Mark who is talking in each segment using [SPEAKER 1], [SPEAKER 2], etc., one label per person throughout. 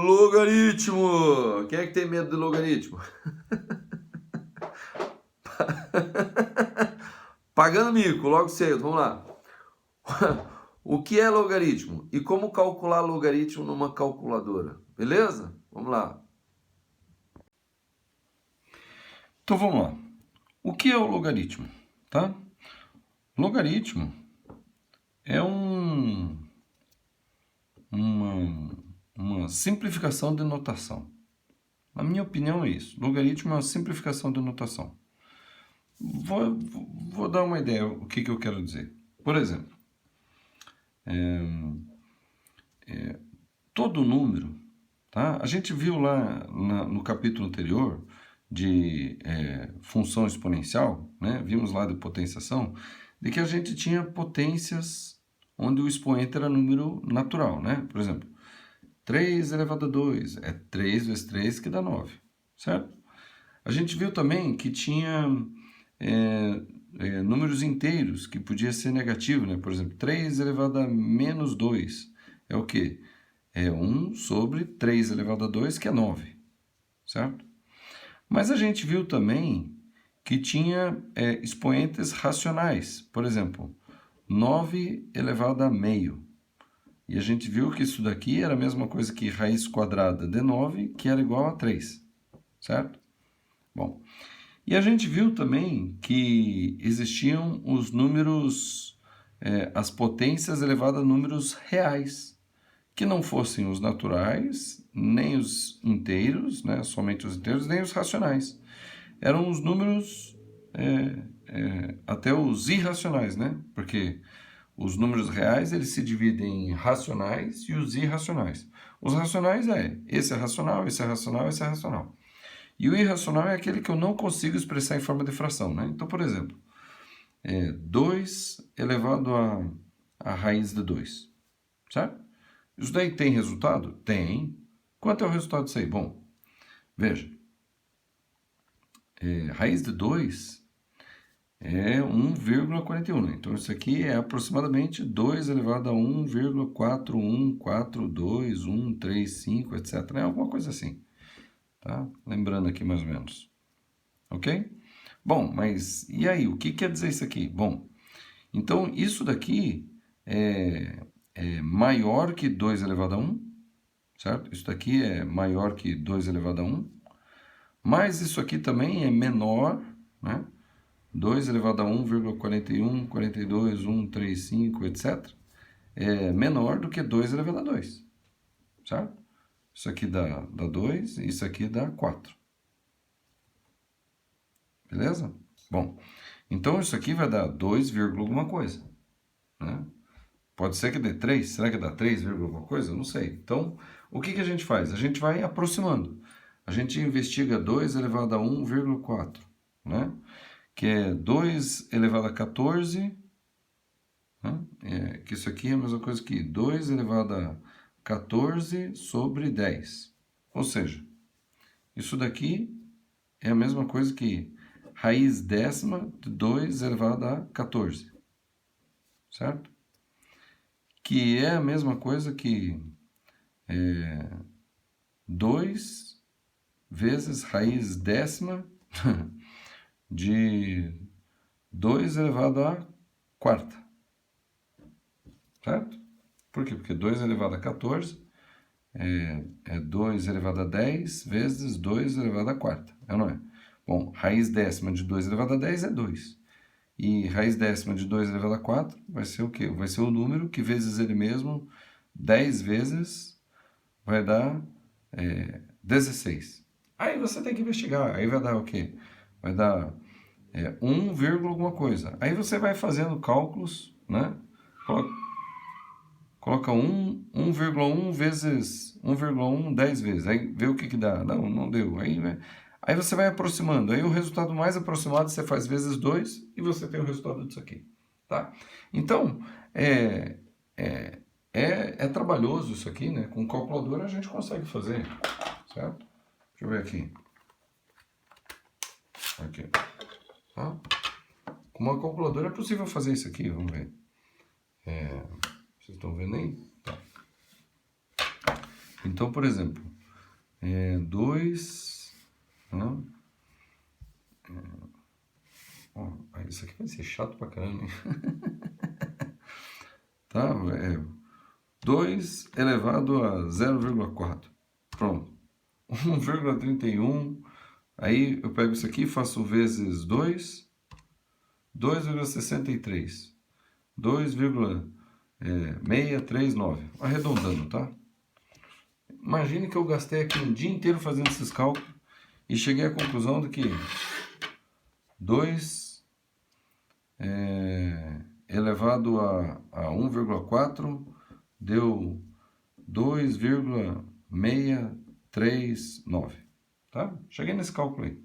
[SPEAKER 1] Logaritmo! Quem é que tem medo de logaritmo? Pagando mico, logo cedo, vamos lá. O que é logaritmo? E como calcular logaritmo numa calculadora? Beleza? Vamos lá. Então vamos lá. O que é o logaritmo? Tá? Logaritmo é uma simplificação de notação. Na minha opinião é isso. Logaritmo é uma simplificação de notação. Vou dar uma ideia o que eu quero dizer. Por exemplo, todo número, tá? A gente viu lá no capítulo anterior de função exponencial, né? Vimos lá de potenciação, de que a gente tinha potências onde o expoente era número natural, né? Por exemplo, 3 elevado a 2 é 3 vezes 3 que dá 9, certo? A gente viu também que tinha números inteiros, que podia ser negativo, né? Por exemplo, 3 elevado a menos 2 é o quê? É 1 sobre 3 elevado a 2, que é 9, certo? Mas a gente viu também que tinha expoentes racionais. Por exemplo, 9 elevado a meio. E a gente viu que isso daqui era a mesma coisa que raiz quadrada de 9, que era igual a 3, certo? Bom, e a gente viu também que existiam os números, as potências elevadas a números reais, que não fossem os naturais, nem os inteiros, né, somente os inteiros, nem os racionais. Eram os números, até os irracionais, né? Porque os números reais eles se dividem em racionais e os irracionais. Os racionais esse é racional, esse é racional, esse é racional. E o irracional é aquele que eu não consigo expressar em forma de fração, né? Então, por exemplo, 2 elevado a raiz de 2, certo? Isso daí tem resultado? Tem. Quanto é o resultado disso aí? Bom, veja, raiz de 2 é 1,41, né? Então, isso aqui é aproximadamente 2 elevado a 1,4142135, etc. É alguma coisa assim, tá? Lembrando aqui mais ou menos, ok? Bom, mas e aí, o que quer dizer isso aqui? Bom, então isso daqui é maior que 2 elevado a 1, certo? Isso daqui é maior que 2 elevado a 1, mas isso aqui também é menor, né? 2 elevado a 1,41, 42, 135, etc. É menor do que 2 elevado a 2, certo? Isso aqui dá 2, isso aqui dá 4. Beleza? Bom, então isso aqui vai dar 2, alguma coisa, né? Pode ser que dê 3, será que dá 3, alguma coisa? Não sei. Então, o que a gente faz? A gente vai aproximando. A gente investiga 2 elevado a 1,4, né? Que é 2 elevado a 14, né? Que isso aqui é a mesma coisa que 2 elevado a 14 sobre 10. Ou seja, isso daqui é a mesma coisa que raiz décima de 2 elevado a 14, certo? Que é a mesma coisa que 2 vezes raiz décima de 2 elevado a quarta, certo? Por quê? Porque 2 elevado a 14 é 2 elevado a 10 vezes 2 elevado a quarta, é ou não é? Bom, raiz décima de 2 elevado a 10 é 2. E raiz décima de 2 elevado a 4 vai ser o quê? Vai ser o número que vezes ele mesmo 10 vezes vai dar 16. Aí você tem que investigar. Aí vai dar o quê? Vai dar 1, alguma coisa. Aí você vai fazendo cálculos, né? Coloca 1,1 vezes 1,1 10 vezes. Aí vê o que dá. Não deu. Aí você vai aproximando. Aí o resultado mais aproximado você faz vezes 2 e você tem o resultado disso aqui. Tá? Então, é trabalhoso isso aqui, né? Com calculadora a gente consegue fazer, certo? Deixa eu ver aqui. Aqui. Tá? Com uma calculadora é possível fazer isso aqui, vamos ver. Vocês estão vendo aí? Tá. Então, por exemplo, 2... Né? Isso aqui vai ser chato pra caramba, hein? Tá? 2 elevado a 0,4. Pronto. 1,31. Aí eu pego isso aqui e faço vezes 2. 2,63. 2,639. Arredondando, tá? Imagine que eu gastei aqui um dia inteiro fazendo esses cálculos e cheguei à conclusão de que 2 elevado a 1,4 deu 2,639. Tá? Cheguei nesse cálculo aí.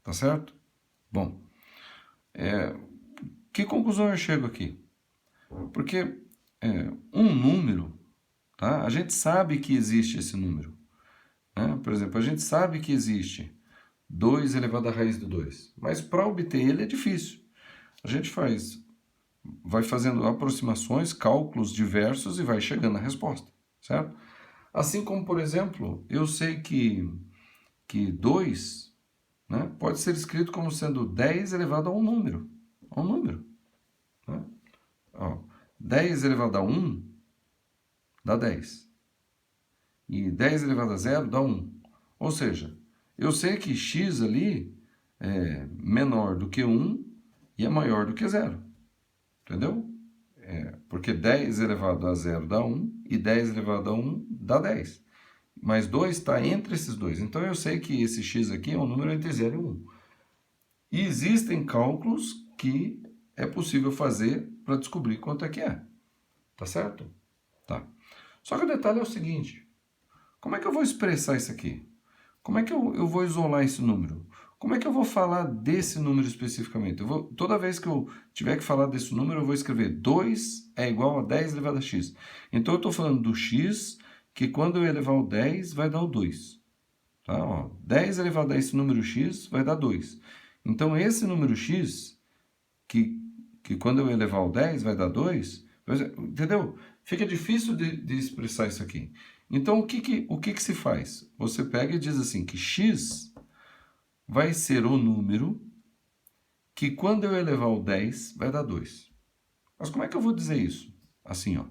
[SPEAKER 1] Tá certo? Bom, que conclusão eu chego aqui? Porque um número, tá? A gente sabe que existe esse número. Né? Por exemplo, a gente sabe que existe 2 elevado à raiz de 2. Mas para obter ele é difícil. A gente vai fazendo aproximações, cálculos diversos e vai chegando na resposta, certo? Assim como, por exemplo, eu sei que 2, né, pode ser escrito como sendo 10 elevado a um número. A um número. Né? 10 elevado a 1 dá 10. E 10 elevado a 0 dá 1. Ou seja, eu sei que x ali é menor do que 1 e é maior do que 0. Entendeu? Porque 10 elevado a 0 dá 1 e 10 elevado a 1 dá 10. Mas 2 está entre esses dois. Então eu sei que esse x aqui é um número entre 0 e 1. E existem cálculos que é possível fazer para descobrir quanto é que é. Tá certo? Tá. Só que o detalhe é o seguinte. Como é que eu vou expressar isso aqui? Como é que eu vou isolar esse número? Como é que eu vou falar desse número especificamente? Toda vez que eu tiver que falar desse número, eu vou escrever 2 é igual a 10 elevado a x. Então, eu estou falando do x, que quando eu elevar o 10, vai dar o 2. Tá? 10 elevado a esse número x vai dar 2. Então, esse número x, que quando eu elevar o 10 vai dar 2, entendeu? Fica difícil de expressar isso aqui. Então, o que se faz? Você pega e diz assim, que x vai ser o número que quando eu elevar o 10 vai dar 2. Mas como é que eu vou dizer isso? Assim,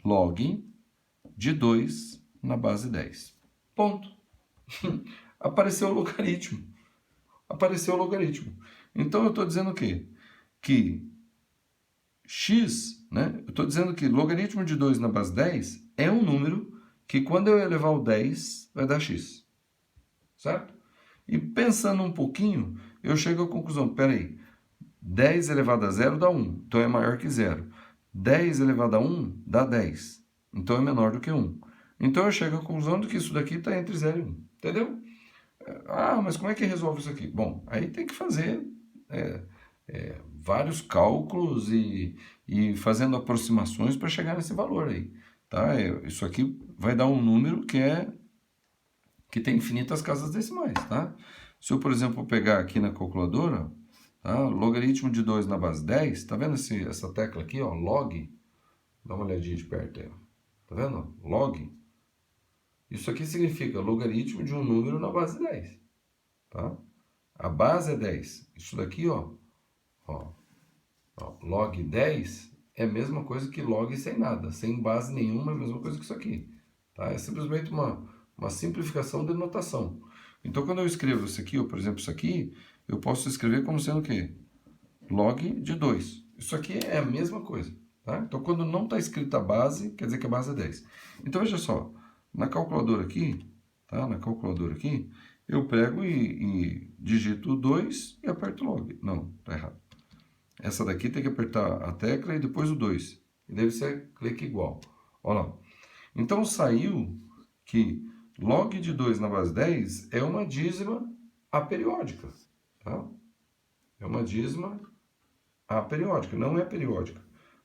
[SPEAKER 1] log de 2 na base 10. Ponto. Apareceu o logaritmo. Apareceu o logaritmo. Então, eu estou dizendo o quê? Que x, né? Eu estou dizendo que logaritmo de 2 na base 10 é um número que quando eu elevar o 10 vai dar x. Certo? E pensando um pouquinho, eu chego à conclusão, peraí, 10 elevado a 0 dá 1, então é maior que 0. 10 elevado a 1 dá 10, então é menor do que 1. Então eu chego à conclusão de que isso daqui está entre 0 e 1, entendeu? Mas como é que resolve isso aqui? Bom, aí tem que fazer vários cálculos e fazendo aproximações para chegar nesse valor aí. Tá? Isso aqui vai dar um número que tem infinitas casas decimais, tá? Se eu, por exemplo, pegar aqui na calculadora, tá? Logaritmo de 2 na base 10, tá vendo essa tecla aqui, log? Dá uma olhadinha de perto aí, tá vendo? Log. Isso aqui significa logaritmo de um número na base 10, tá? A base é 10. Isso daqui, log 10 é a mesma coisa que log sem nada, sem base nenhuma, é a mesma coisa que isso aqui, tá? É simplesmente uma simplificação de notação. Então, quando eu escrevo isso aqui, por exemplo, isso aqui, eu posso escrever como sendo o quê? Log de 2. Isso aqui é a mesma coisa, tá? Então, quando não está escrita a base, quer dizer que a base é 10. Então, veja só, na calculadora aqui, tá? Na calculadora aqui, eu pego e digito 2 e aperto log. Não, tá errado. Essa daqui tem que apertar a tecla e depois o 2. E deve ser clique igual. Olha lá. Então, saiu que log de 2 na base 10 é uma dízima aperiódica. Tá? É uma dízima aperiódica, não é periódica.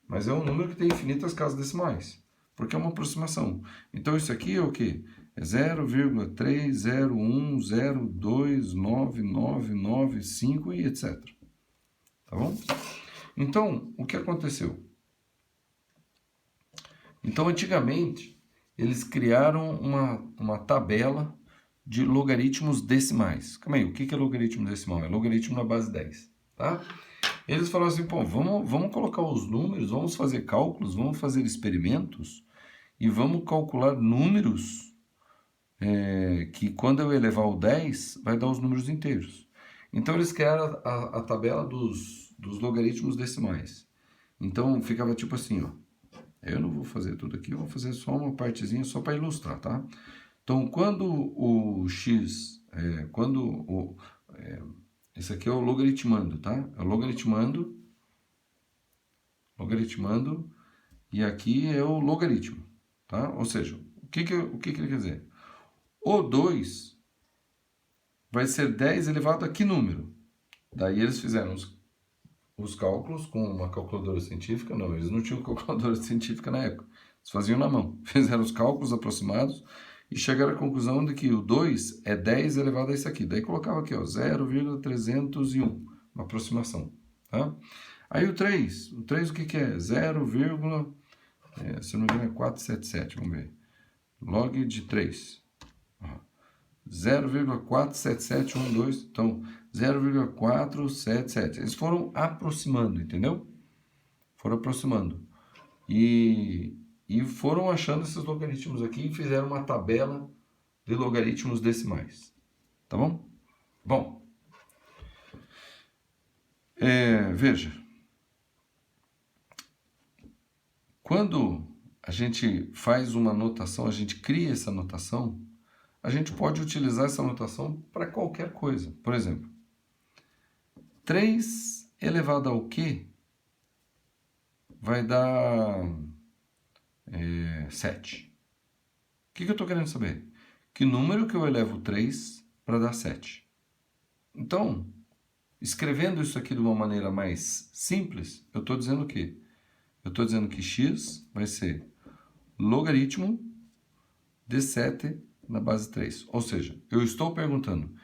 [SPEAKER 1] Mas é um número que tem infinitas casas decimais, porque é uma aproximação. Então, isso aqui é o quê? É 0,3010299995 e etc. Tá bom? Então, o que aconteceu? Então, antigamente, eles criaram uma tabela de logaritmos decimais. Calma aí, o que é logaritmo decimal? É logaritmo na base 10, tá? Eles falaram assim, pô, vamos colocar os números, vamos fazer cálculos, vamos fazer experimentos e vamos calcular números que quando eu elevar o 10, vai dar os números inteiros. Então eles criaram a tabela dos logaritmos decimais. Então ficava tipo assim, ó. Eu não vou fazer tudo aqui, eu vou fazer só uma partezinha só para ilustrar, tá? Então, quando o x, esse aqui é o logaritmando, tá? É o logaritmando, e aqui é o logaritmo, tá? Ou seja, o que ele quer dizer? O 2 vai ser 10 elevado a que número? Daí eles fizeram os cálculos com uma calculadora científica. Não, eles não tinham calculadora científica na época. Eles faziam na mão. Fizeram os cálculos aproximados e chegaram à conclusão de que o 2 é 10 elevado a isso aqui. Daí colocava aqui, ó, 0,301, uma aproximação, tá? Aí o 3 o que é? 0, se não me engano é 477, vamos ver. Log de 3. 0,47712, então 0,477. Eles foram aproximando, entendeu? Foram aproximando. E foram achando esses logaritmos aqui e fizeram uma tabela de logaritmos decimais. Tá bom? Bom, veja. Quando a gente faz uma notação, a gente cria essa notação, a gente pode utilizar essa notação para qualquer coisa. Por exemplo, 3 elevado ao quê vai dar 7. O que eu estou querendo saber? Que número que eu elevo 3 para dar 7? Então, escrevendo isso aqui de uma maneira mais simples, eu estou dizendo o quê? Eu estou dizendo que x vai ser logaritmo de 7 na base 3. Ou seja, eu estou perguntando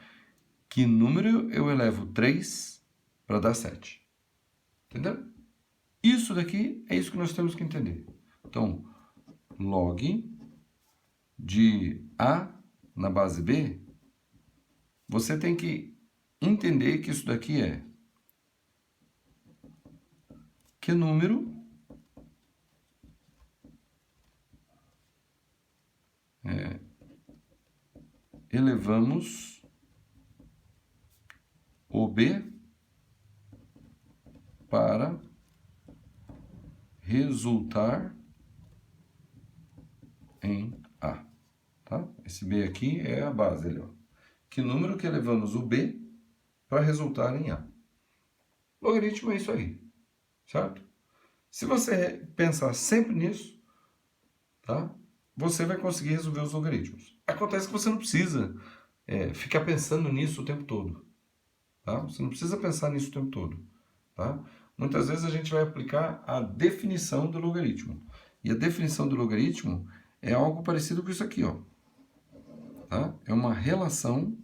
[SPEAKER 1] que número eu elevo 3 para dar 7. Entendeu? Isso daqui é isso que nós temos que entender. Então, log de A na base B, você tem que entender que isso daqui é que número elevamos o B para resultar em A, tá? Esse B aqui é a base ali, ó. Que número que elevamos o B para resultar em A? Logaritmo é isso aí, certo? Se você pensar sempre nisso, tá? Você vai conseguir resolver os logaritmos. Acontece que você não precisa ficar pensando nisso o tempo todo, tá? Você não precisa pensar nisso o tempo todo, tá? Muitas vezes a gente vai aplicar a definição do logaritmo. E a definição do logaritmo é algo parecido com isso aqui, ó. Tá? É uma relação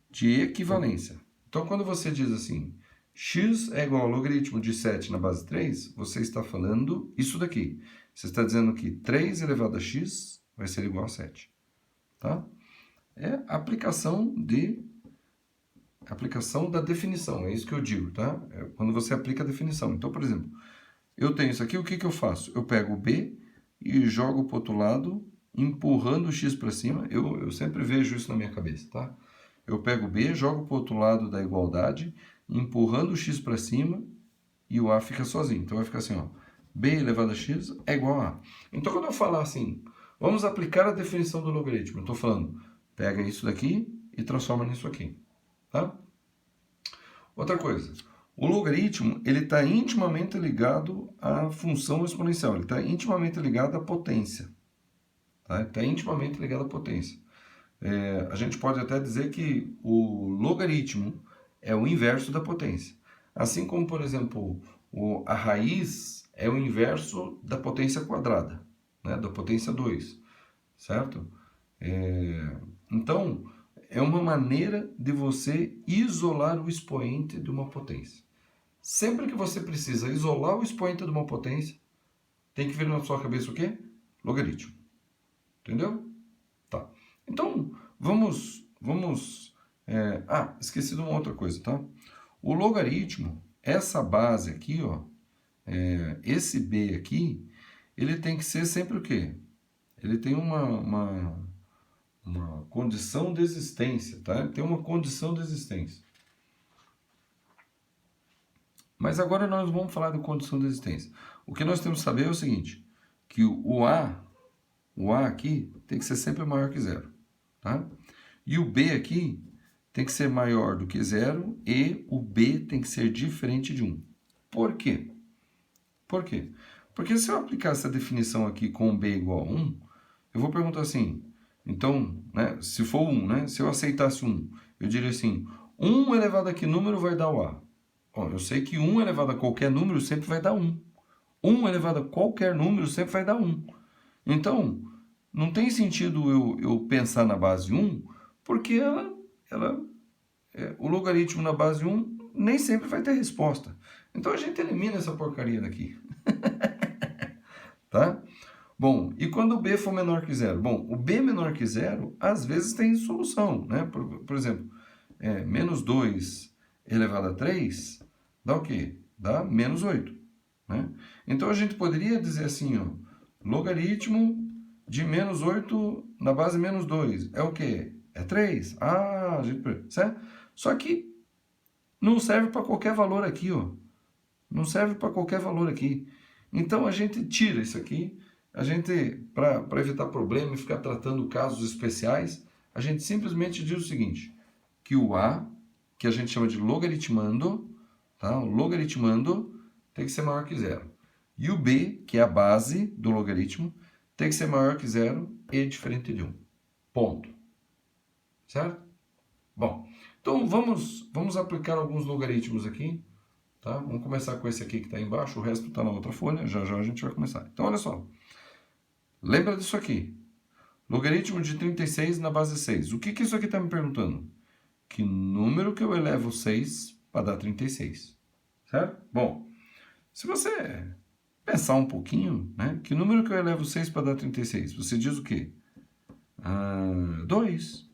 [SPEAKER 1] de equivalência. Então, quando você diz assim, x é igual ao logaritmo de 7 na base 3, você está falando isso daqui. Você está dizendo que 3 elevado a x vai ser igual a 7. Tá? É a aplicação da definição, é isso que eu digo, tá? É quando você aplica a definição. Então, por exemplo, eu tenho isso aqui, o que eu faço? Eu pego o b e jogo para o outro lado, empurrando o x para cima. Eu sempre vejo isso na minha cabeça, tá? Eu pego o b, jogo para o outro lado da igualdade, empurrando o x para cima e o a fica sozinho. Então vai ficar assim, ó, b elevado a x é igual a a. Então quando eu falar assim, vamos aplicar a definição do logaritmo, eu estou falando, pega isso daqui e transforma nisso aqui, tá? Outra coisa, o logaritmo ele está intimamente ligado à função exponencial, ele está intimamente ligado à potência, tá? Está intimamente ligado à potência. A gente pode até dizer que o logaritmo é o inverso da potência. Assim como, por exemplo, a raiz é o inverso da potência quadrada, né? Da potência 2, certo? Então, é uma maneira de você isolar o expoente de uma potência. Sempre que você precisa isolar o expoente de uma potência, tem que vir na sua cabeça o quê? Logaritmo. Entendeu? Tá. Então, esqueci de uma outra coisa, tá? O logaritmo, essa base aqui, ó, esse b aqui, ele tem que ser sempre o quê? Ele tem uma condição de existência, tá? Ele tem uma condição de existência. Mas agora nós vamos falar de condição de existência. O que nós temos que saber é o seguinte, que o A aqui tem que ser sempre maior que zero, tá? E o B aqui tem que ser maior do que zero e o B tem que ser diferente de 1. Por quê? Por quê? Porque se eu aplicar essa definição aqui com B igual a 1, eu vou perguntar assim, então, né, se for 1, né, se eu aceitasse 1, eu diria assim, 1 elevado a que número vai dar o A? Bom, eu sei que 1 elevado a qualquer número sempre vai dar 1. 1 elevado a qualquer número sempre vai dar 1. Então, não tem sentido eu pensar na base 1, porque o logaritmo na base 1 nem sempre vai ter resposta. Então a gente elimina essa porcaria daqui. Tá? Bom, e quando o b for menor que zero? Bom, o b menor que zero, às vezes tem solução, né? Por exemplo, menos 2 elevado a 3 dá o quê? Dá menos 8. Né? Então a gente poderia dizer assim, ó, logaritmo de menos 8 na base menos 2 é o quê? É 3. Ah, a gente... certo? Só que não serve para qualquer valor aqui, ó. Não serve para qualquer valor aqui. Então a gente tira isso aqui, a gente, para evitar problema e ficar tratando casos especiais, a gente simplesmente diz o seguinte, que o A, que a gente chama de logaritmando, tá? O logaritmando tem que ser maior que zero. E o B, que é a base do logaritmo, tem que ser maior que zero e diferente de 1. Ponto. Certo? Bom, então vamos aplicar alguns logaritmos aqui. Tá? Vamos começar com esse aqui que está embaixo, o resto está na outra folha, já já a gente vai começar. Então, olha só. Lembra disso aqui. Logaritmo de 36 na base 6. O que isso aqui está me perguntando? Que número que eu elevo 6 para dar 36? Certo? Bom, se você pensar um pouquinho, né? Que número que eu elevo 6 para dar 36? Você diz o quê? 2.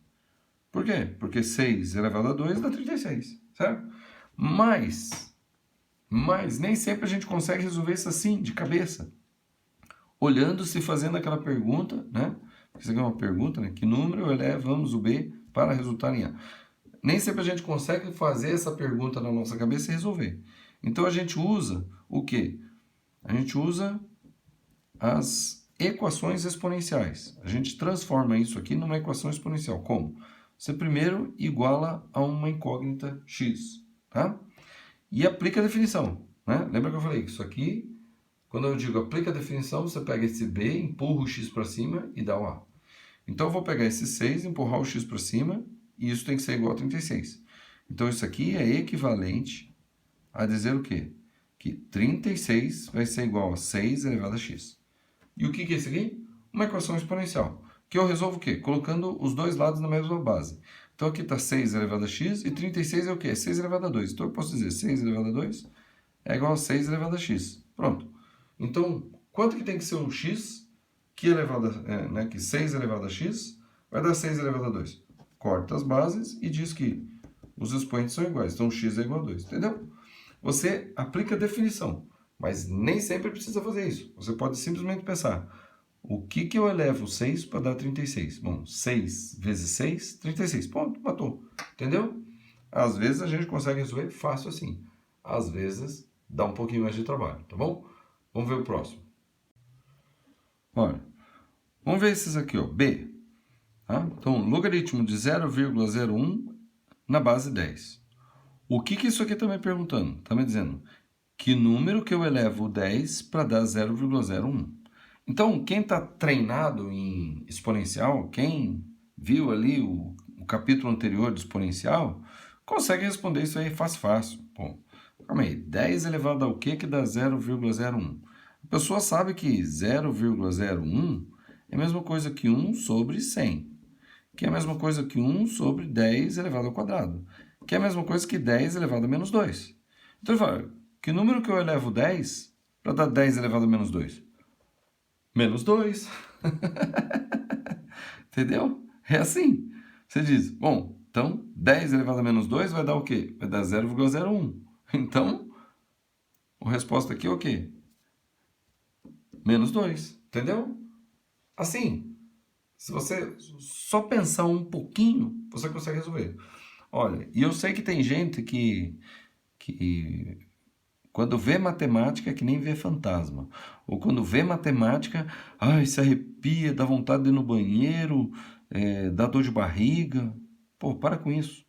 [SPEAKER 1] Por quê? Porque 6 elevado a 2 dá 36, certo? Mas nem sempre a gente consegue resolver isso assim, de cabeça. Olhando-se e fazendo aquela pergunta, né? Isso aqui é uma pergunta, né? Que número elevamos o B para resultar em A? Nem sempre a gente consegue fazer essa pergunta na nossa cabeça e resolver. Então a gente usa o quê? A gente usa as equações exponenciais. A gente transforma isso aqui numa equação exponencial. Como? Você primeiro iguala a uma incógnita x, tá? E aplica a definição, né? Lembra que eu falei que isso aqui, quando eu digo aplica a definição, você pega esse b, empurra o x para cima e dá o a. Então eu vou pegar esse 6, empurrar o x para cima, e isso tem que ser igual a 36. Então isso aqui é equivalente a dizer o quê? Que 36 vai ser igual a 6 elevado a x. E o que é isso aqui? Uma equação exponencial. Que eu resolvo o quê? Colocando os dois lados na mesma base. Então aqui está 6 elevado a x e 36 é o quê? 6 elevado a 2. Então eu posso dizer 6 elevado a 2 é igual a 6 elevado a x. Pronto. Então, quanto que tem que ser o x que, que 6 elevado a x vai dar 6 elevado a 2? Corta as bases e diz que os expoentes são iguais. Então x é igual a 2. Entendeu? Você aplica a definição, mas nem sempre precisa fazer isso. Você pode simplesmente pensar, o que eu elevo 6 para dar 36? Bom, 6 vezes 6, 36. Ponto, matou. Entendeu? Às vezes a gente consegue resolver fácil assim. Às vezes dá um pouquinho mais de trabalho, tá bom? Vamos ver o próximo. Olha, vamos ver esses aqui, ó. B. Tá? Então, logaritmo de 0,01 na base 10. O que isso aqui está me perguntando? Está me dizendo que número que eu elevo 10 para dar 0,01. Então, quem está treinado em exponencial, quem viu ali o capítulo anterior do exponencial, consegue responder isso aí fácil. Bom, calma aí, 10 elevado ao que dá 0,01? A pessoa sabe que 0,01 é a mesma coisa que 1 sobre 100, que é a mesma coisa que 1 sobre 10 elevado ao quadrado, que é a mesma coisa que 10 elevado a menos 2. Então, ele fala, que número que eu elevo 10 para dar 10 elevado a menos 2? menos 2. Entendeu? É assim. Você diz, bom, então 10 elevado a menos 2 vai dar o quê? Vai dar 0,01. Então, a resposta aqui é o quê? Menos 2. Entendeu? Assim, se você só pensar um pouquinho, você consegue resolver. Olha, e eu sei que tem gente que quando vê matemática é que nem vê fantasma. Ou quando vê matemática, ai, se arrepia, dá vontade de ir no banheiro, dá dor de barriga. Pô, para com isso,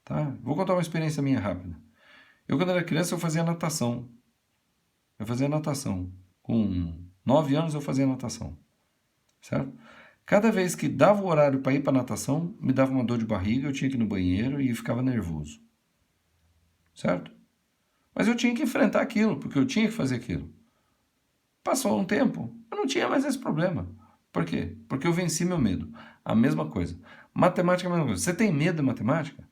[SPEAKER 1] tá? Vou contar uma experiência minha rápida. Eu, quando era criança, eu fazia natação. Eu fazia natação. Com 9 anos eu fazia natação, certo? Cada vez que dava o horário para ir para natação, me dava uma dor de barriga, eu tinha que ir no banheiro e ficava nervoso, certo? Mas eu tinha que enfrentar aquilo, porque eu tinha que fazer aquilo. Passou um tempo, eu não tinha mais esse problema. Por quê? Porque eu venci meu medo. A mesma coisa. Matemática é a mesma coisa. Você tem medo de matemática?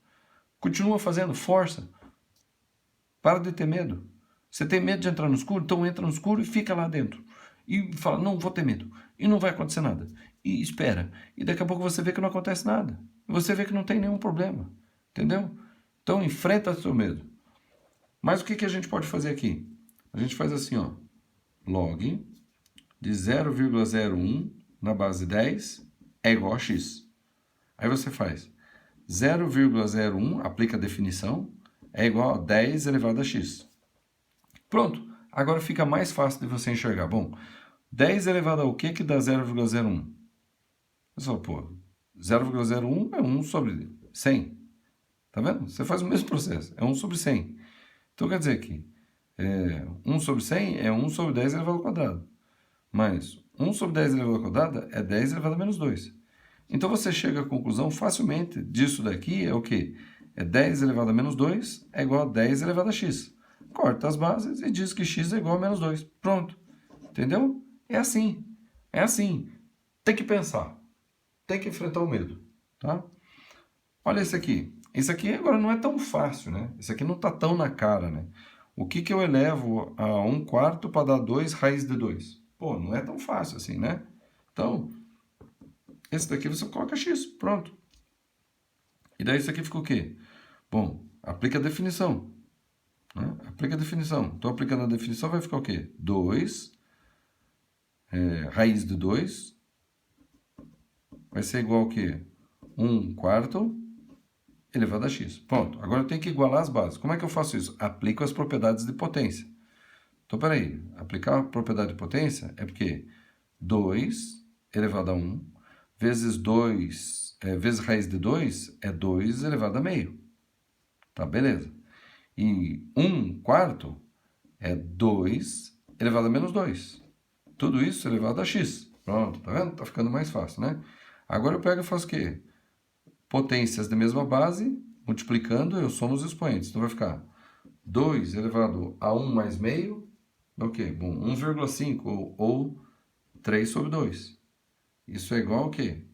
[SPEAKER 1] Continua fazendo, força. Para de ter medo. Você tem medo de entrar no escuro? Então entra no escuro e fica lá dentro. E fala, não vou ter medo. E não vai acontecer nada. E espera. E daqui a pouco você vê que não acontece nada. Você vê que não tem nenhum problema. Entendeu? Então enfrenta o seu medo. Mas o que a gente pode fazer aqui? A gente faz assim, ó. Log de 0,01 na base 10 é igual a x. Aí você faz 0,01, aplica a definição, é igual a 10 elevado a x. Pronto. Agora fica mais fácil de você enxergar. Bom, 10 elevado ao quê que dá 0,01? Você fala, pô, 0,01 é 1 sobre 100. Tá vendo? Você faz o mesmo processo. É 1 sobre 100. Então quer dizer que 1 sobre 100 é 1 sobre 10 elevado ao quadrado. Mas 1 sobre 10 elevado ao quadrado é 10 elevado a menos 2. Então você chega à conclusão facilmente disso daqui é o quê? É 10 elevado a menos 2 é igual a 10 elevado a x. Corta as bases e diz que x é igual a menos 2. Pronto. Entendeu? É assim. É assim. Tem que pensar. Tem que enfrentar o medo. Tá? Olha esse aqui. Esse aqui agora não é tão fácil, né? Esse aqui não está tão na cara, né? O que eu elevo a 1/4 para dar 2 raiz de 2? Pô, não é tão fácil assim, né? Então, esse daqui você coloca x, pronto. E daí isso aqui fica o quê? Bom, aplica a definição. Né? Aplica a definição. Então, aplicando a definição vai ficar o quê? 2, raiz de 2, vai ser igual ao quê? 1/4 elevado a x. Pronto. Agora eu tenho que igualar as bases. Como é que eu faço isso? Aplico as propriedades de potência. Então, peraí. Aplicar a propriedade de potência é porque 2 elevado a 1 vezes 2, vezes raiz de 2 é 2 elevado a meio. Tá, beleza. E 1/4 é 2 elevado a menos 2. Tudo isso elevado a x. Pronto, tá vendo? Tá ficando mais fácil, né? Agora eu pego e faço o quê? Potências da mesma base, multiplicando, eu somo os expoentes. Então vai ficar 2 elevado a 1 mais meio, é o quê? Bom, 1,5 ou 3 sobre 2. Isso é igual ao quê?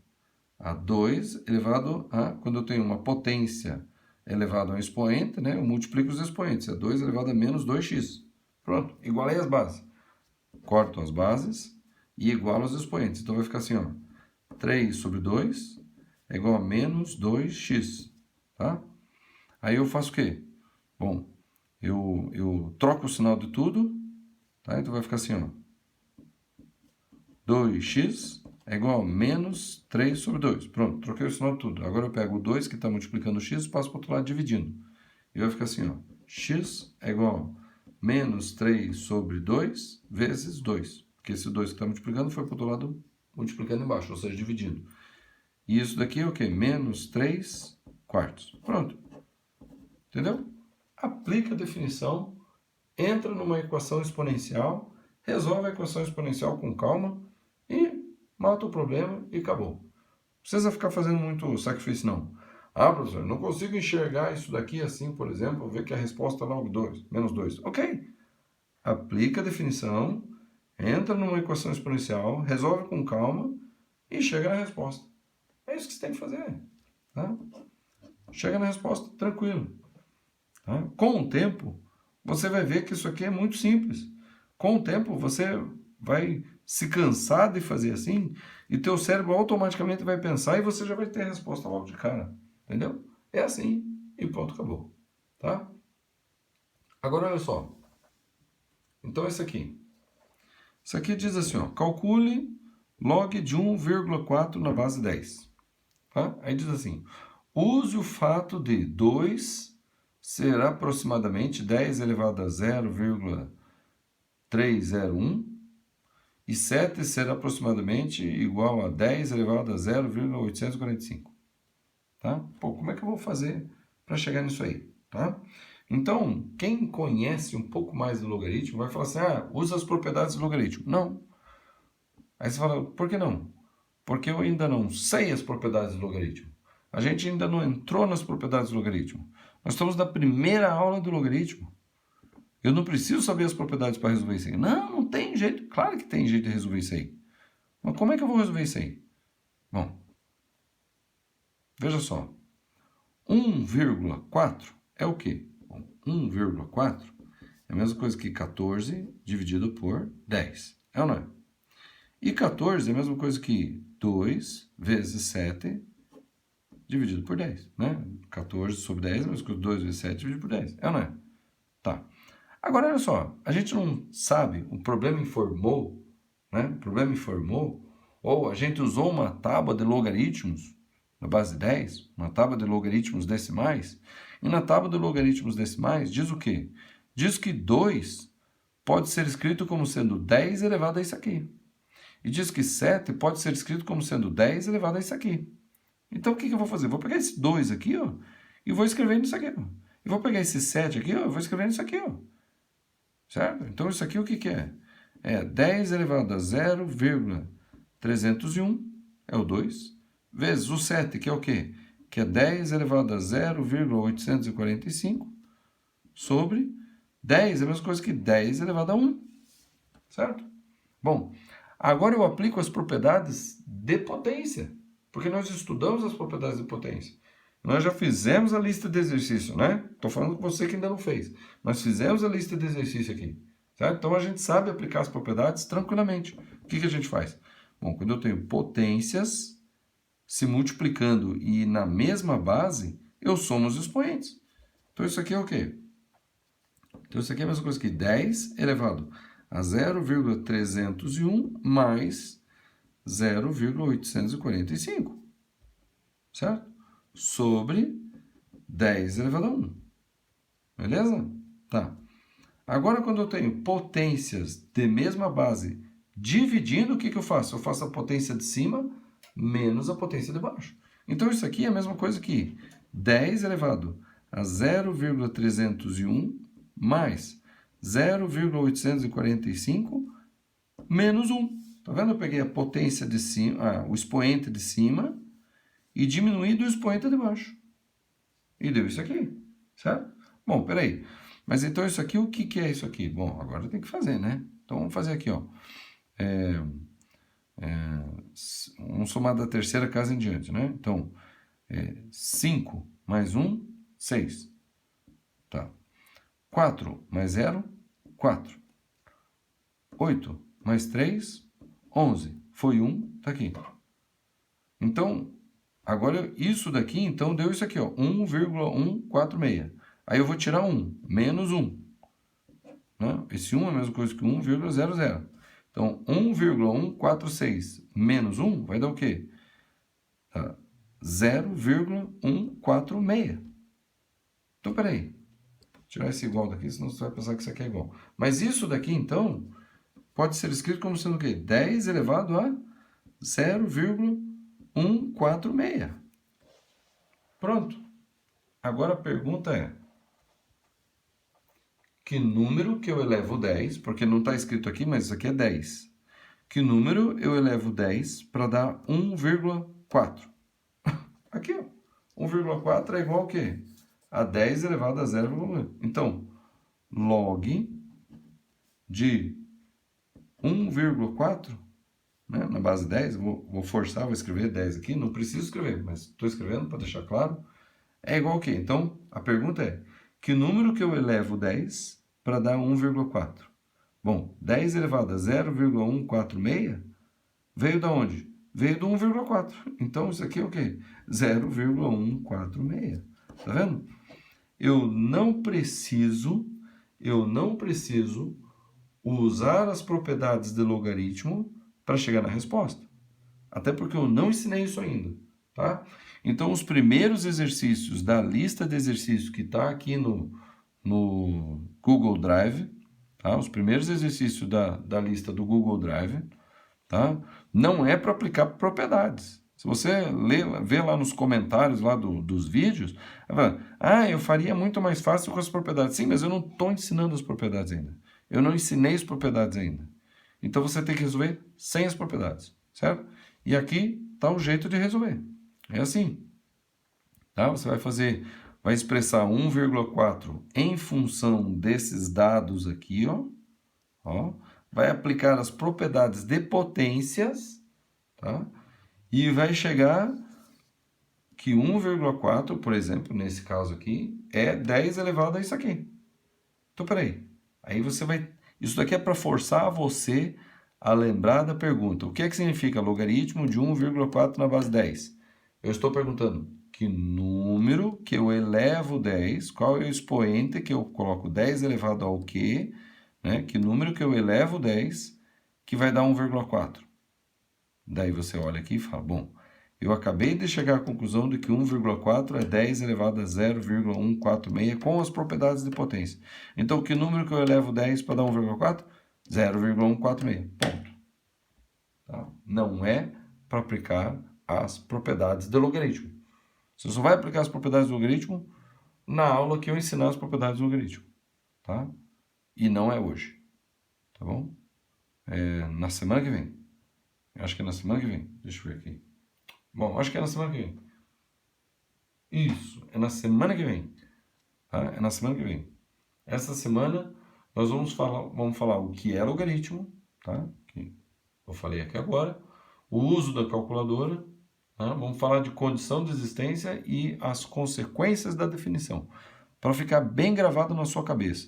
[SPEAKER 1] A 2 elevado a, quando eu tenho uma potência elevado a um expoente, né, eu multiplico os expoentes. É 2 elevado a menos 2x. Pronto, igualei as bases. Corto as bases e igualo os expoentes. Então vai ficar assim, ó. 3 sobre 2 é igual a menos 2x. Tá? Aí eu faço o quê? Bom, eu troco o sinal de tudo. Tá? Então vai ficar assim, ó. 2x é igual a menos 3 sobre 2. Pronto, troquei o sinal de tudo. Agora eu pego o 2 que está multiplicando o x e passo para o outro lado dividindo. E vai ficar assim, ó. X é igual a menos 3 sobre 2 vezes 2. Porque esse 2 que está multiplicando foi para o outro lado multiplicando embaixo, ou seja, dividindo. E isso daqui é o quê? Menos 3/4. Pronto. Entendeu? Aplica a definição, entra numa equação exponencial, resolve a equação exponencial com calma e mata o problema e acabou. Não precisa ficar fazendo muito sacrifício, não. Ah, professor, não consigo enxergar isso daqui assim, por exemplo, ver que a resposta é logo 2, menos 2. Ok. Aplica a definição, entra numa equação exponencial, resolve com calma e chega na resposta. É isso que você tem que fazer. Tá? Chega na resposta tranquilo. Tá? Com o tempo, você vai ver que isso aqui é muito simples. Com o tempo, você vai se cansar de fazer assim, e teu cérebro automaticamente vai pensar e você já vai ter a resposta logo de cara. Entendeu? É assim e pronto, acabou. Tá? Agora olha só. Então esse aqui. Isso aqui diz assim, ó, calcule log de 1,4 na base 10. Tá? Aí diz assim, use o fato de 2 ser aproximadamente 10 elevado a 0,301 e 7 ser aproximadamente igual a 10 elevado a 0,845. Tá? Pô, como é que eu vou fazer para chegar nisso aí? Tá? Então, quem conhece um pouco mais do logaritmo vai falar assim, usa as propriedades do logaritmo. Não. Aí você fala, por que não? Porque eu ainda não sei as propriedades do logaritmo. A gente ainda não entrou nas propriedades do logaritmo. Nós estamos na primeira aula do logaritmo. Eu não preciso saber as propriedades para resolver isso aí. Não, não tem jeito. Claro que tem jeito de resolver isso aí. Mas como é que eu vou resolver isso aí? Bom, veja só. 1,4 é o quê? 1,4 é a mesma coisa que 14 dividido por 10. É ou não é? E 14 é a mesma coisa que 2 vezes 7 dividido por 10. Né? 14 sobre 10 é a mesma coisa que 2 vezes 7 dividido por 10. É ou não é? Tá. Agora, olha só. A gente não sabe, um problema informou, né? O problema informou, ou a gente usou uma tábua de logaritmos na base 10, uma tábua de logaritmos decimais, e na tábua de logaritmos decimais diz o quê? Diz que 2 pode ser escrito como sendo 10 elevado a isso aqui. E diz que 7 pode ser escrito como sendo 10 elevado a isso aqui. Então, o que eu vou fazer? Vou pegar esse 2 aqui, ó, e vou escrever nisso aqui, ó. E vou pegar esse 7 aqui, ó, e vou escrever nisso aqui, ó. Certo? Então, isso aqui o que é? É 10 elevado a 0,301, é o 2, vezes o 7, que é o quê? Que é 10 elevado a 0,845, sobre 10, é a mesma coisa que 10 elevado a 1. Certo? Bom, agora eu aplico as propriedades de potência, porque nós estudamos as propriedades de potência. Nós já fizemos a lista de exercício, né? Estou falando com você que ainda não fez. Nós fizemos a lista de exercício aqui, certo? Então a gente sabe aplicar as propriedades tranquilamente. O que a gente faz? Bom, quando eu tenho potências se multiplicando e na mesma base, eu somo os expoentes. Então isso aqui é o quê? Então isso aqui é a mesma coisa que 10 elevado a 0,301 mais 0,845, certo? Sobre 10 elevado a 1. Beleza? Tá. Agora, quando eu tenho potências de mesma base dividindo, o que eu faço? Eu faço a potência de cima menos a potência de baixo. Então, isso aqui é a mesma coisa que 10 elevado a 0,301 mais 0,845 menos 1. Tá vendo? Eu peguei a potência de cima, o expoente de cima e diminuí do expoente de baixo. E deu isso aqui, certo? Bom, peraí. Mas então isso aqui, o que é isso aqui? Bom, agora tem que fazer, né? Então vamos fazer aqui, ó. Vamos somar da terceira casa em diante, né? Então, 5 mais 1, 6. Tá. 4 mais 0, 4. 8 mais 3, 11. Foi 1, tá aqui. Então, agora isso daqui, então, deu isso aqui, ó, 1,146. Aí eu vou tirar 1, menos 1. Né? Esse 1 é a mesma coisa que 1,00. Então, 1,146 menos 1 vai dar o quê? 0,146. Então, peraí. Vou tirar esse igual daqui, senão você vai pensar que isso aqui é igual. Mas isso daqui, então, pode ser escrito como sendo o quê? 10 elevado a 0,146. Pronto. Agora a pergunta é: que número que eu elevo 10, porque não está escrito aqui, mas isso aqui é 10. Que número eu elevo 10 para dar 1,4? Aqui, ó. 1,4 é igual a quê? A 10 elevado a 0,1. Então, log de 1,4, né, na base 10, vou forçar, vou escrever 10 aqui, não preciso escrever, mas estou escrevendo para deixar claro, é igual a quê? Então, a pergunta é: que número que eu elevo 10 para dar 1,4? Bom, 10 elevado a 0,146 veio da onde? Veio do 1,4. Então, isso aqui é o quê? 0,146. Tá vendo? Eu não preciso usar as propriedades de logaritmo para chegar na resposta. Até porque eu não ensinei isso ainda, tá? Então, os primeiros exercícios da lista de exercícios que está aqui no Google Drive, tá? Os primeiros exercícios da lista do Google Drive, tá? Não é para aplicar propriedades. Se você vê lá nos comentários lá dos vídeos, eu faria muito mais fácil com as propriedades. Sim, mas eu não estou ensinando as propriedades ainda. Eu não ensinei as propriedades ainda. Então você tem que resolver sem as propriedades, certo? E aqui está um jeito de resolver. É assim. Tá? Você vai expressar 1,4 em função desses dados aqui, ó. Vai aplicar as propriedades de potências, tá? E vai chegar que 1,4, por exemplo, nesse caso aqui, é 10 elevado a isso aqui. Então, peraí. Aí você vai... Isso daqui é para forçar você a lembrar da pergunta. O que é que significa logaritmo de 1,4 na base 10? Eu estou perguntando que número que eu elevo 10, qual é o expoente que eu coloco 10 elevado ao quê, né? Que número que eu elevo 10 que vai dar 1,4. Daí você olha aqui e fala, bom, eu acabei de chegar à conclusão de que 1,4 é 10 elevado a 0,146 com as propriedades de potência. Então, que número que eu elevo 10 para dar 1,4? 0,146. Ponto. Tá? Não é para aplicar as propriedades do logaritmo. Você só vai aplicar as propriedades do logaritmo na aula que eu ensinar as propriedades do logaritmo. Tá? E não é hoje. Tá bom? É na semana que vem. Acho que é na semana que vem. Deixa eu ver aqui. Bom, acho que é na semana que vem. Isso, é na semana que vem. Tá? É na semana que vem. Essa semana nós vamos falar o que é logaritmo, tá? Que eu falei aqui agora. O uso da calculadora. Tá? Vamos falar de condição de existência e as consequências da definição. Para ficar bem gravado na sua cabeça.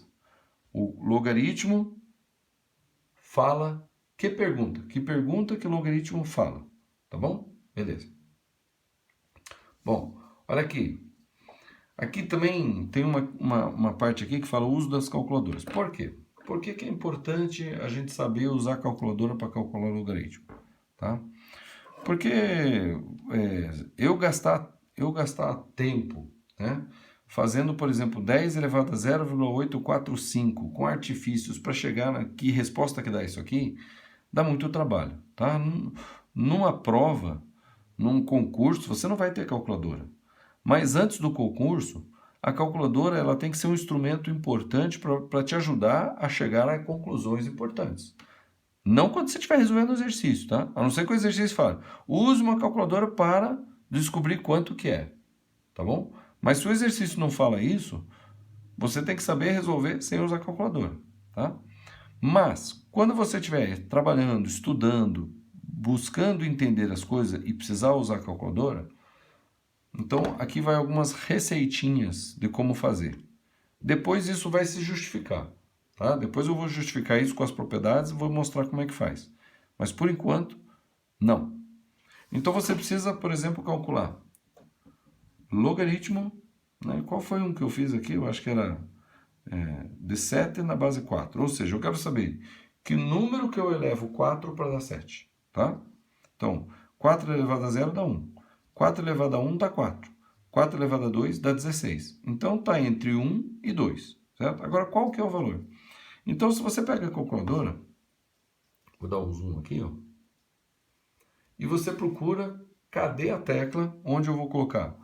[SPEAKER 1] O logaritmo fala... Que pergunta que o logaritmo fala. Tá bom? Beleza. Bom, olha aqui. Aqui também tem uma parte aqui que fala o uso das calculadoras. Por quê? Por que é importante a gente saber usar a calculadora para calcular o logaritmo? Tá? Porque eu gastar tempo, né, fazendo, por exemplo, 10 elevado a 0,845 com artifícios para chegar na que resposta que dá isso aqui, dá muito trabalho. Tá? Numa prova, num concurso, você não vai ter calculadora. Mas antes do concurso, a calculadora ela tem que ser um instrumento importante para te ajudar a chegar a conclusões importantes. Não quando você estiver resolvendo o exercício, tá? A não ser que o exercício fale, use uma calculadora para descobrir quanto que é, tá bom? Mas se o exercício não fala isso, você tem que saber resolver sem usar a calculadora, tá? Mas, quando você estiver trabalhando, estudando, buscando entender as coisas e precisar usar a calculadora, então aqui vai algumas receitinhas de como fazer. Depois isso vai se justificar, tá? Depois eu vou justificar isso com as propriedades e vou mostrar como é que faz. Mas por enquanto, não. Então você precisa, por exemplo, calcular logaritmo, né? Qual foi um que eu fiz aqui? Eu acho que era de 7 na base 4. Ou seja, eu quero saber que número que eu elevo 4 para dar 7, tá? Então, 4 elevado a 0 dá 1. 4 elevado a 1 dá 4. 4 elevado a 2 dá 16. Então, está entre 1 e 2, certo? Agora, qual que é o valor? Então, se você pega a calculadora, vou dar um zoom aqui, ó, e você procura, cadê a tecla onde eu vou colocar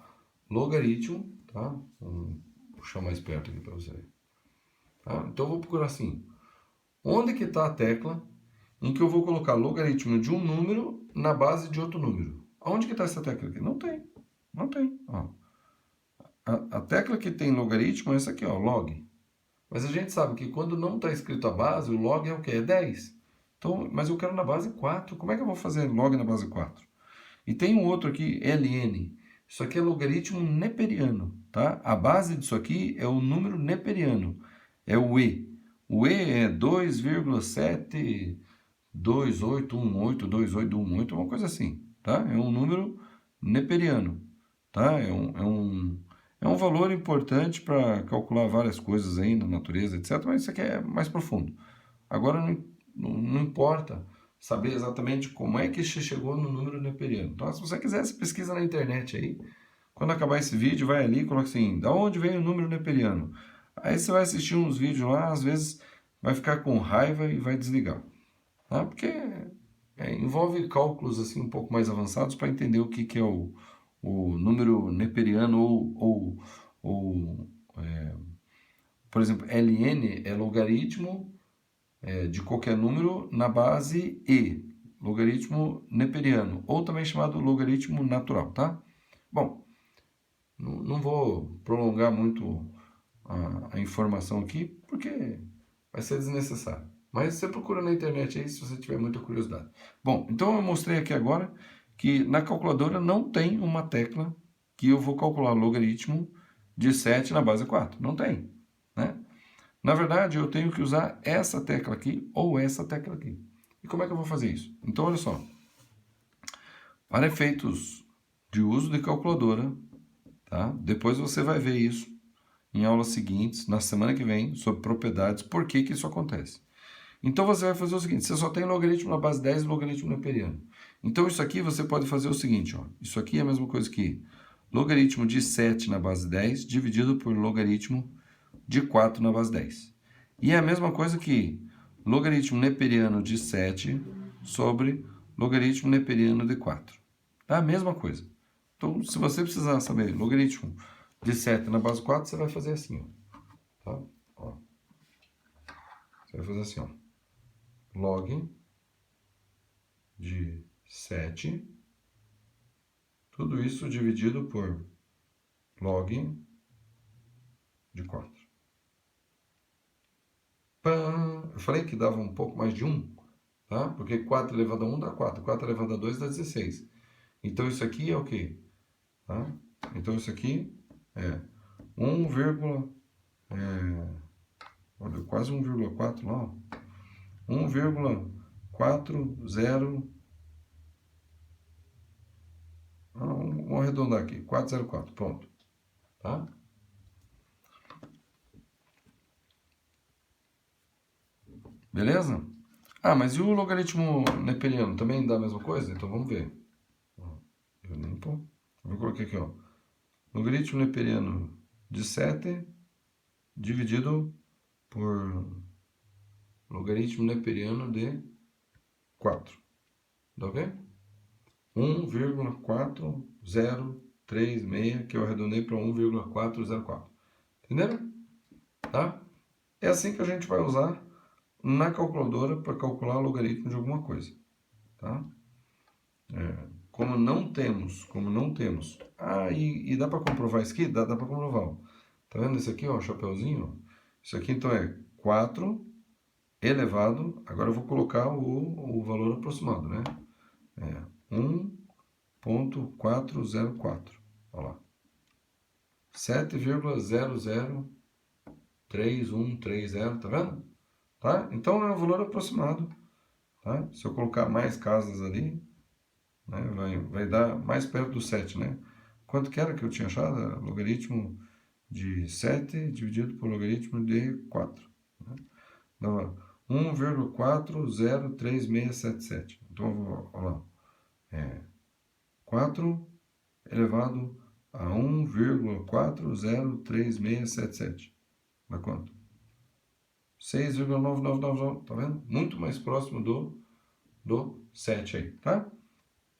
[SPEAKER 1] logaritmo, tá? Vou puxar mais perto aqui para você ver. Tá? Então, eu vou procurar assim, onde que está a tecla em que eu vou colocar logaritmo de um número na base de outro número? Onde que está essa tecla aqui? Não tem. Não tem. Ó. A tecla que tem logaritmo é essa aqui, ó, log. Mas a gente sabe que quando não está escrito a base, o log é o quê? É 10. Então, mas eu quero na base 4. Como é que eu vou fazer log na base 4? E tem um outro aqui, ln. Isso aqui é logaritmo neperiano, tá? A base disso aqui é o número neperiano. É o e. O E é 2,7281828, uma coisa assim, tá? É um número neperiano, tá? É um valor importante para calcular várias coisas aí na natureza, etc., mas isso aqui é mais profundo. Agora não importa saber exatamente como é que você chegou no número neperiano. Então, se você quiser, você pesquisa na internet aí. Quando acabar esse vídeo, vai ali e coloca assim, da onde vem o número neperiano? Aí você vai assistir uns vídeos lá, às vezes vai ficar com raiva e vai desligar. Tá? Porque envolve cálculos assim um pouco mais avançados para entender o que é o número neperiano ou por exemplo, ln é logaritmo de qualquer número na base e, logaritmo neperiano, ou também chamado logaritmo natural, tá? Bom, não vou prolongar muito a informação aqui, porque vai ser desnecessário. Mas você procura na internet aí se você tiver muita curiosidade. Bom, então eu mostrei aqui agora que na calculadora não tem uma tecla que eu vou calcular logaritmo de 7 na base 4. Não tem, né? Na verdade, eu tenho que usar essa tecla aqui ou essa tecla aqui. E como é que eu vou fazer isso? Então, olha só. Para efeitos de uso de calculadora, tá? Depois você vai ver isso em aulas seguintes, na semana que vem, sobre propriedades, por que que isso acontece. Então, você vai fazer o seguinte, você só tem logaritmo na base 10 e logaritmo neperiano. Então, isso aqui você pode fazer o seguinte, ó. Isso aqui é a mesma coisa que logaritmo de 7 na base 10 dividido por logaritmo de 4 na base 10. E é a mesma coisa que logaritmo neperiano de 7 sobre logaritmo neperiano de 4. É a mesma coisa. Então, se você precisar saber logaritmo de 7 na base 4, você vai fazer assim, ó. Tá? Ó. Você vai fazer assim, ó. Log de 7, tudo isso dividido por log de 4. Eu falei que dava um pouco mais de 1, tá? Porque 4 elevado a 1 dá 4, 4 elevado a 2 dá 16. Então isso aqui é o quê? Tá? Então isso aqui é 1, olha, quase 1,4 lá, 1,40, vamos arredondar aqui, 404, pronto, tá? Beleza? Ah, mas e o logaritmo neperiano também dá a mesma coisa? Então vamos ver. Eu coloquei aqui, ó. Logaritmo neperiano de 7 dividido por logaritmo neperiano de 4. Tá ok? 1,4036, que eu arredondei para 1,404. Entenderam? Tá? É assim que a gente vai usar na calculadora para calcular logaritmo de alguma coisa. Tá? Como não temos. Ah, e dá para comprovar isso aqui? Dá para comprovar. Ó. Tá vendo esse aqui, ó, o chapeuzinho? Isso aqui então é 4 elevado. Agora eu vou colocar o valor aproximado, né? 1,404. Olha lá. 7,003130, tá vendo? Tá? Então é um valor aproximado. Tá? Se eu colocar mais casas ali, né, vai dar mais perto do 7, né? Quanto que era que eu tinha achado? Logaritmo de 7 dividido por logaritmo de 4. Né? Dava 1,403677. Então, olha lá. 4 elevado a 1,403677. Dá quanto? 6,9999, tá vendo? Muito mais próximo do 7 aí, tá?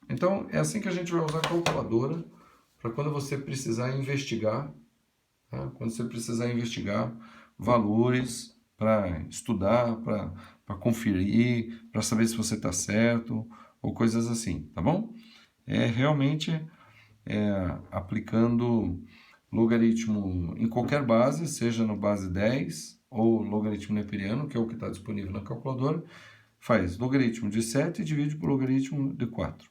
[SPEAKER 1] Então, é assim que a gente vai usar a calculadora para quando você precisar investigar, tá? Quando você precisar investigar valores para estudar, para conferir, para saber se você está certo, ou coisas assim, tá bom? É realmente aplicando logaritmo em qualquer base, seja no base 10 ou logaritmo neperiano, que é o que está disponível na calculadora, faz logaritmo de 7 e divide por logaritmo de 4.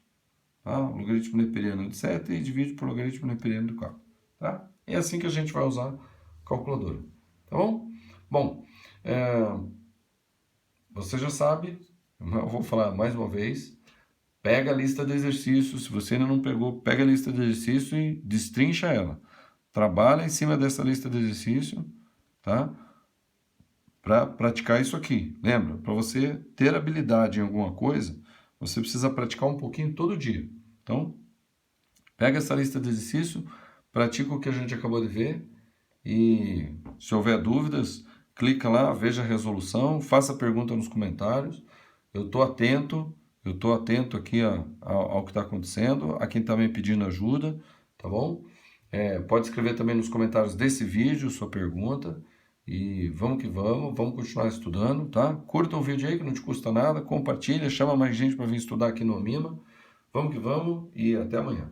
[SPEAKER 1] Tá? Logaritmo neperiano de 7 e divide por logaritmo neperiano de 4. Tá? É assim que a gente vai usar a calculadora. Tá bom? Bom, Você já sabe, eu vou falar mais uma vez, pega a lista de exercícios, se você ainda não pegou, pega a lista de exercício e destrincha ela. Trabalha em cima dessa lista de exercício, tá? Para praticar isso aqui. Lembra? Para você ter habilidade em alguma coisa, você precisa praticar um pouquinho todo dia. Então, pega essa lista de exercício, pratica o que a gente acabou de ver e se houver dúvidas, clica lá, veja a resolução, faça pergunta nos comentários. Eu estou atento aqui ao que está acontecendo, a quem está me pedindo ajuda, tá bom? Pode escrever também nos comentários desse vídeo sua pergunta e vamos que vamos continuar estudando, tá? Curta o vídeo aí que não te custa nada, compartilha, chama mais gente para vir estudar aqui no Amima. Vamos que vamos e até amanhã.